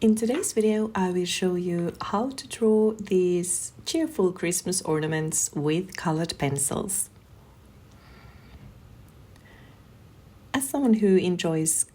In today's video, I will show you how to draw these cheerful Christmas ornaments with colored pencils. As someone who enjoys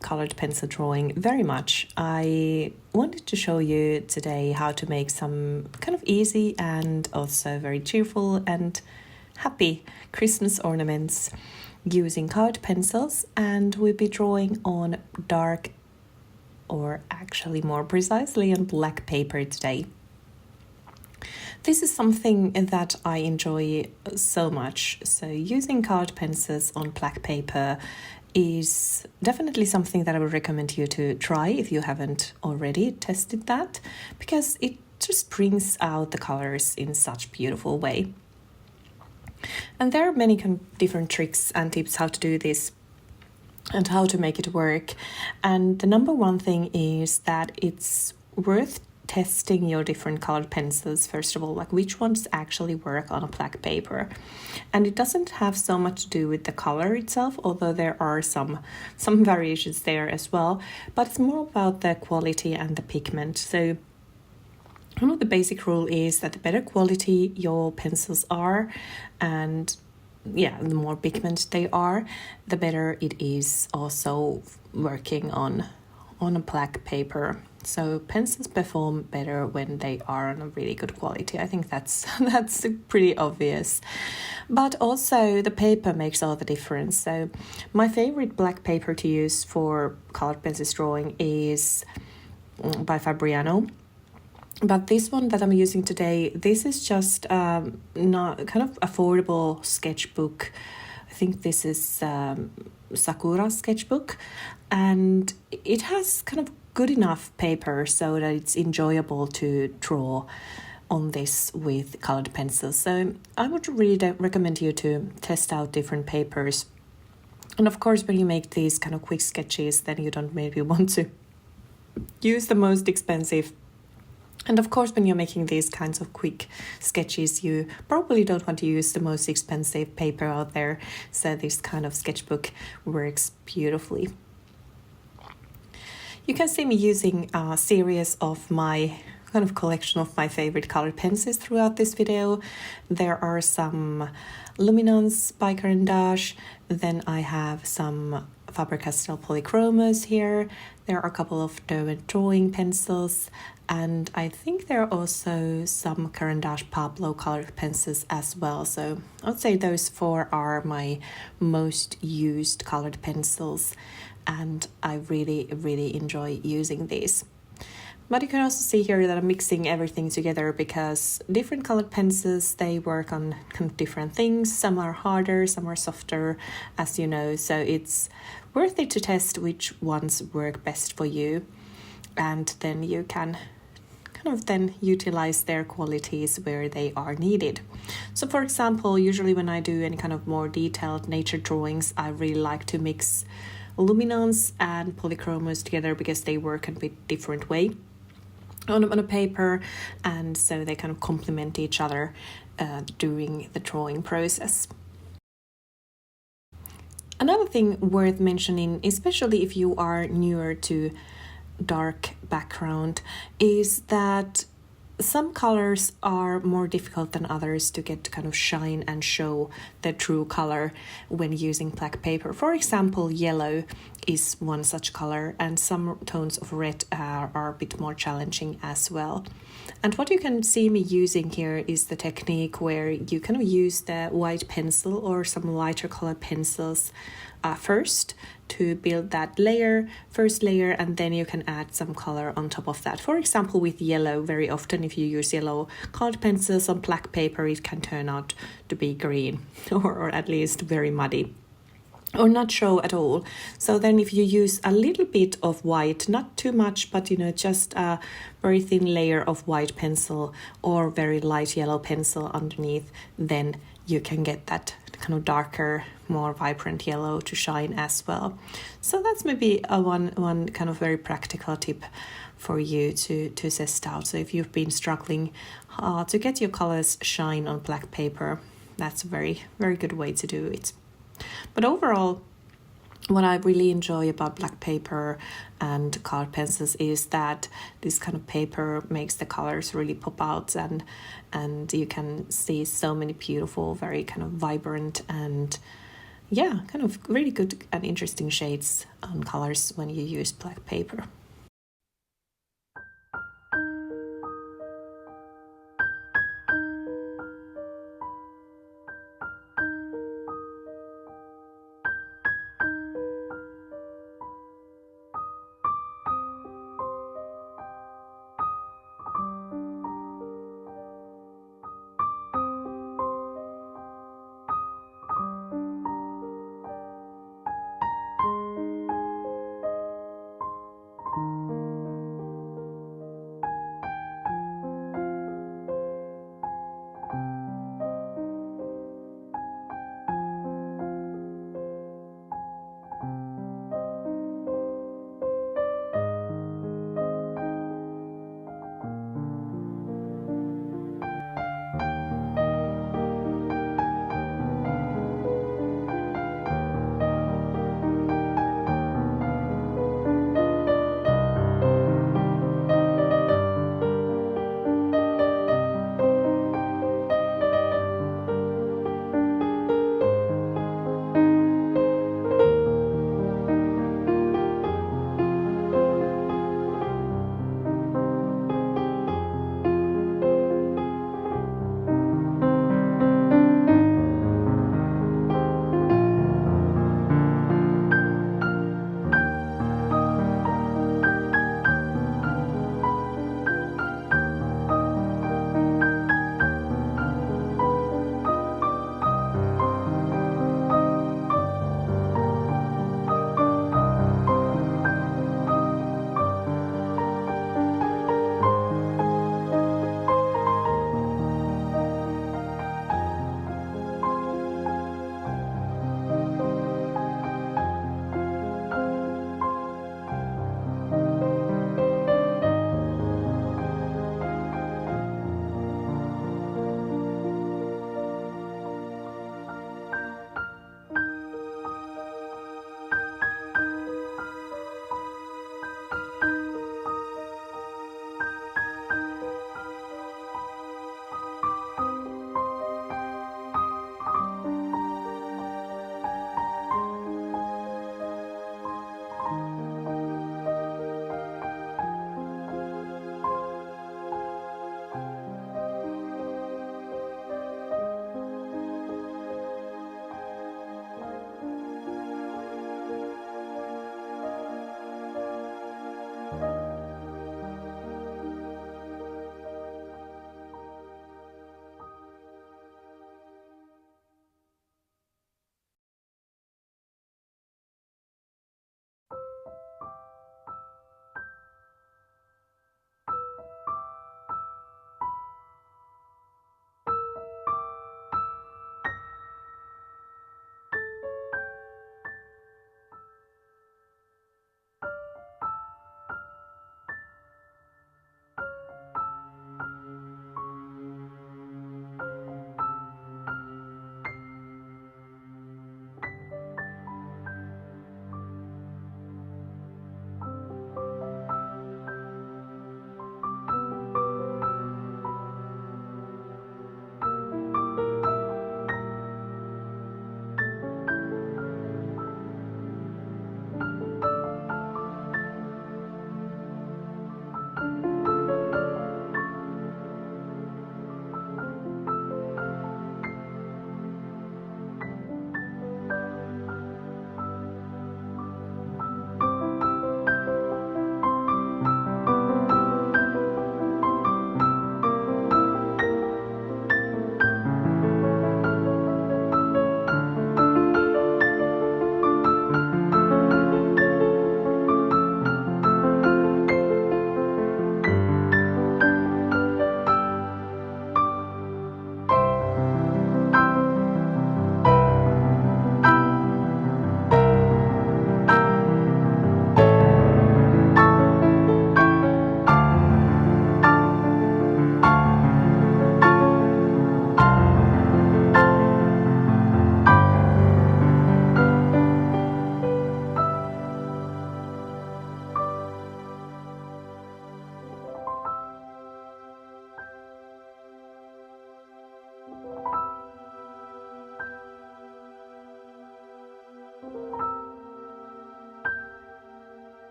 colored pencil drawing very much, I wanted to show you today how to make some kind of easy and also very cheerful and happy Christmas ornaments using colored pencils, and we'll be drawing on dark, or actually more precisely on black paper today. This is something that I enjoy so much. So using colored pencils on black paper is definitely something that I would recommend you to try if you haven't already tested that, because it just brings out the colors in such a beautiful way. And there are many different tricks and tips how to do this and how to make it work. And the number one thing is that it's worth testing your different colored pencils first of all, like which ones actually work on a black paper. And it doesn't have so much to do with the color itself, although there are some variations there as well, but it's more about the quality and the pigment. So one of the basic rule is that the better quality your pencils are, and the more pigment they are, the better it is also working on a black paper. So pencils perform better when they are on a really good quality. I think that's pretty obvious. But also the paper makes all the difference. So my favorite black paper to use for colored pencils drawing is by Faber-Castell. But this one that I'm using today, this is just not kind of affordable sketchbook. I think this is Sakura sketchbook, and it has kind of good enough paper so that it's enjoyable to draw on this with colored pencils. So I would really recommend you to test out different papers. And of course, when you make these kind of quick sketches, then you don't maybe want to use the most expensive. And of course, when you're making these kinds of quick sketches, you probably don't want to use the most expensive paper out there. So this kind of sketchbook works beautifully. You can see me using a series of my kind of collection of my favorite colored pencils throughout this video. There are some Luminance by Caran. Then I have some Faber-Castell Polychromos here. There are a couple of Derwent Drawing pencils, and I think there are also some Caran Pablo colored pencils as well. So I would say those four are my most used colored pencils, and I really enjoy using these. But you can also see here that I'm mixing everything together because different colored pencils, they work on kind of different things. Some are harder, some are softer, as you know. So it's worth it to test which ones work best for you. And then you can kind of then utilize their qualities where they are needed. So for example, usually when I do any kind of more detailed nature drawings, I really like to mix Luminance and Polychromos together because they work in a bit different way on a paper, and so they kind of complement each other during the drawing process. Another thing worth mentioning, especially if you are newer to dark background, is that some colors are more difficult than others to get to kind of shine and show the true color when using black paper. For example, yellow is one such color, and some tones of red are a bit more challenging as well. And what you can see me using here is the technique where you kind of use the white pencil or some lighter colored pencils first to build that first layer, and then you can add some color on top of that. For example, with yellow, very often if you use yellow colored pencils on black paper, it can turn out to be green or at least very muddy, or not show at all. So then if you use a little bit of white, not too much, but just a very thin layer of white pencil or very light yellow pencil underneath, then you can get that kind of darker, more vibrant yellow to shine as well. So that's maybe one kind of very practical tip for you to test out. So if you've been struggling to get your colors shine on black paper, that's a very good way to do it. But overall, what I really enjoy about black paper and colored pencils is that this kind of paper makes the colors really pop out, and you can see so many beautiful, very kind of vibrant and yeah, kind of really good and interesting shades on colors when you use black paper.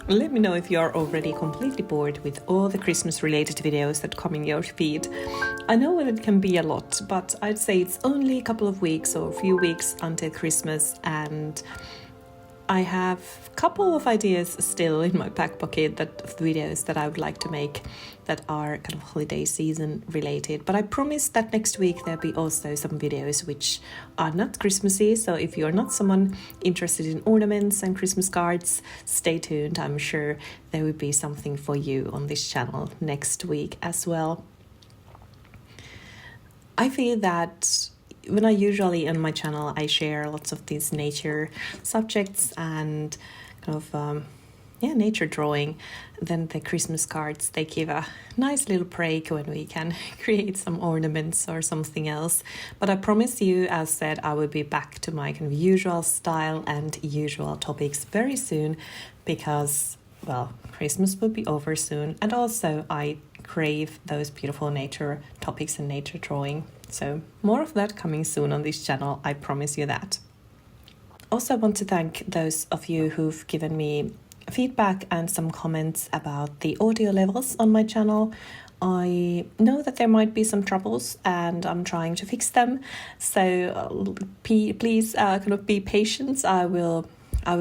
Let me know if you're already completely bored with all the Christmas related videos that come in your feed. I know that it can be a lot, but I'd say it's only a couple of weeks or a few weeks until Christmas, and I have a couple of ideas still in my back pocket of videos that I would like to make that are kind of holiday season related. But I promise that next week there'll be also some videos which are not Christmassy. So if you're not someone interested in ornaments and Christmas cards, stay tuned. I'm sure there will be something for you on this channel next week as well. I feel that when I usually on my channel, I share lots of these nature subjects and kind of, nature drawing. Then the Christmas cards, they give a nice little break when we can create some ornaments or something else. But I promise you, as said, I will be back to my kind of usual style and usual topics very soon because, well, Christmas will be over soon. And also I crave those beautiful nature topics and nature drawing. So more of that coming soon on this channel, I promise you that. Also, I want to thank those of you who've given me feedback and some comments about the audio levels on my channel. I know that there might be some troubles and I'm trying to fix them. So please kind of be patient. I will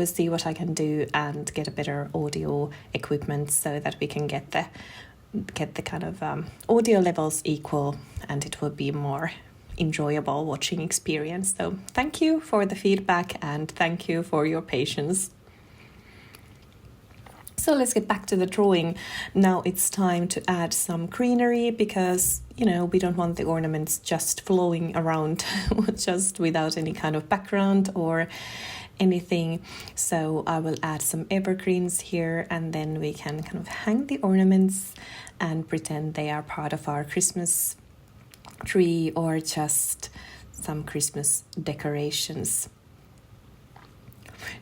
see what I can do and get a better audio equipment so that we can get the kind of audio levels equal and it will be more enjoyable watching experience. So thank you for the feedback and thank you for your patience. So let's get back to the drawing. Now it's time to add some greenery because, we don't want the ornaments just flowing around just without any kind of background or anything. So I will add some evergreens here and then we can kind of hang the ornaments and pretend they are part of our Christmas tree or just some Christmas decorations.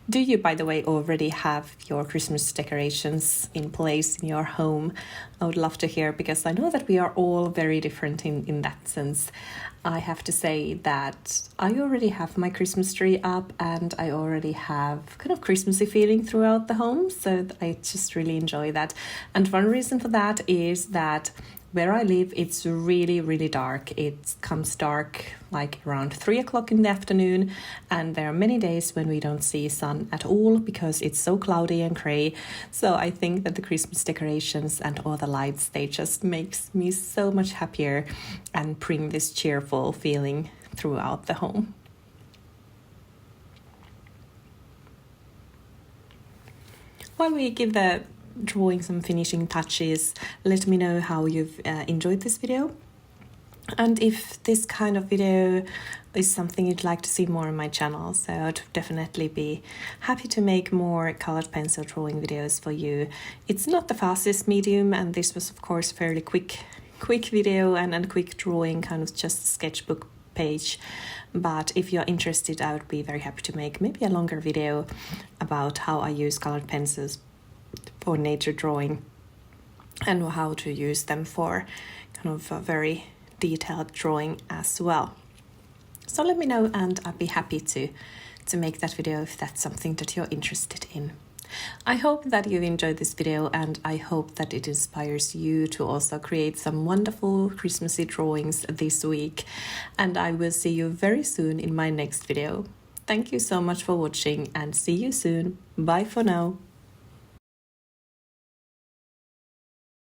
Do you, by the way, already have your Christmas decorations in place in your home? I would love to hear because I know that we are all very different in that sense. I have to say that I already have my Christmas tree up and I already have kind of Christmassy feeling throughout the home. So I just really enjoy that. And one reason for that is that where I live, it's really, really dark. It comes dark like around 3 o'clock in the afternoon. And there are many days when we don't see sun at all because it's so cloudy and grey. So I think that the Christmas decorations and all the lights, they just makes me so much happier and bring this cheerful feeling throughout the home. While we give the drawing some finishing touches, let me know how you've enjoyed this video and if this kind of video is something you'd like to see more on my channel. So I'd definitely be happy to make more colored pencil drawing videos for you. It's not the fastest medium and this was of course fairly quick video and quick drawing, kind of just a sketchbook page. But if you're interested, I would be very happy to make maybe a longer video about how I use colored pencils for nature drawing and how to use them for kind of a very detailed drawing as well. So let me know and I'd be happy to make that video if that's something that you're interested in. I hope that you enjoyed this video and I hope that it inspires you to also create some wonderful Christmassy drawings this week, and I will see you very soon in my next video. Thank you so much for watching and see you soon. Bye for now.